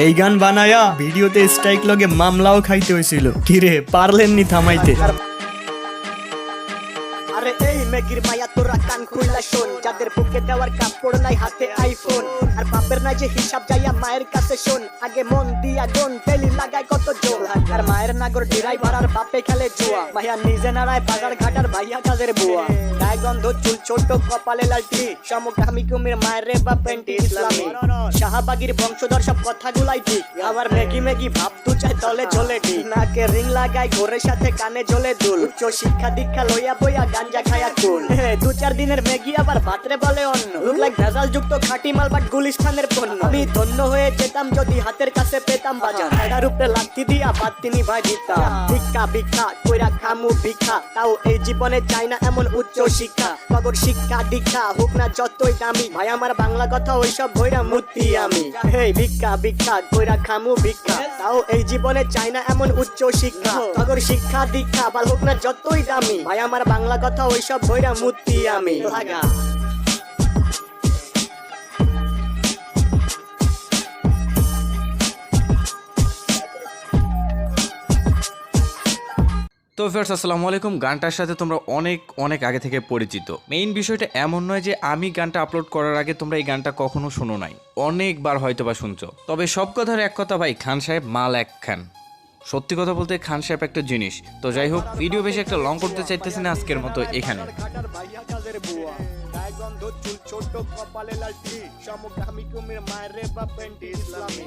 এই গান বানায়া ভিডিওতে স্ট্রাইক লগে মামলাও খাইতে হয়েছিল। কিরে পারলেননি থামাইতে? আরে এই মেগির মায়া তোরা কান খুইলা শোন, যাদের বুকে দেওয়ার কাপড় নাই হাতে আইফোন, আর বাপের নাই যে হিসাব যাইয়া মায়ের কাছে শোন, আগে মন দিয়া গুন টেলি লাগায় কত জোর, আর মায়ের নাগর ড্রাইভার আর বাপে খেলে জুয়া, ভাইয়া নিজে নাড়ায় বাজার ঘাটার ভাইয়া কাজের বুয়া, গায়ে গন্ধ চুল ছোট কপালে লালটি, সমকামী কুমির মায়ের রে বা পেন্টি ইসলামী, শাহবাগীর বংশধর সব কথাগুলাই ঠিক, আবার মেগি মেগি ভাব তু চাই তলে ঝোলে ঠিক, নাকে রিং লাগায় ঘোরের সাথে কানে ঝোলে দুল, উচ্চ শিক্ষা দীক্ষা লইয়া বইয়া গাঞ্জা খায়া কুল, 2-4 দিনের মেগি আবার ভাতরে বলে অন্য, লুক লাইক ভেজাল যুক্ত খাঁটি মাল বাট গুলিস্তানের পণ্য, আমি ধন্য হয়ে যেতাম যদি হাতের কাছে পেতাম বাজার, এটার উপরে লাথি দিয়া বাদ তিনি ভাই দিতাম, ভিক্ষা ভিক্ষা কইরা খামু ভিক্ষা, তাও এই জীবনে চাই না এমন উচ্চ শিক্ষা, কবর শিক্ষা দীক্ষা হোক না যতই দামি, ভাই আমার বাংলা কথা ওইসব ভৈরা মূর্তি আমি, ভিক্ষা ভিক্ষা কইরা খামু ভিক্ষা, তাও এই জীবনে চাই না এমন উচ্চ শিক্ষা, কবর শিক্ষা দীক্ষা বাল হোক না যতই দামি, ভাই আমার বাংলা কথা ওইসব ভৈরা মূর্তি আমি লাগা। তো ভিউয়ার্স আসসালামু আলাইকুম। গানটার সাথে তোমরা অনেক আগে থেকে পরিচিত। মেইন বিষয়টা এমন নয় যে আমি গানটা আপলোড করার আগে তোমরা এই গানটা কখনো শোনো নাই, অনেকবার হয়তো বা শুনছো। তবে সব কথার এক কথা ভাই, খান সাহেব মাল এক খান। সত্যি কথা বলতে খান সাহেব একটা জিনিস। তো যাই হোক, ভিডিও বেশি একটা লং করতে চাইতেছি না আজকের মতো এখানে। ছোট কপালে লালটি, সমকামী কুমির মায়ের রে বা পেন্টি ইসলামী।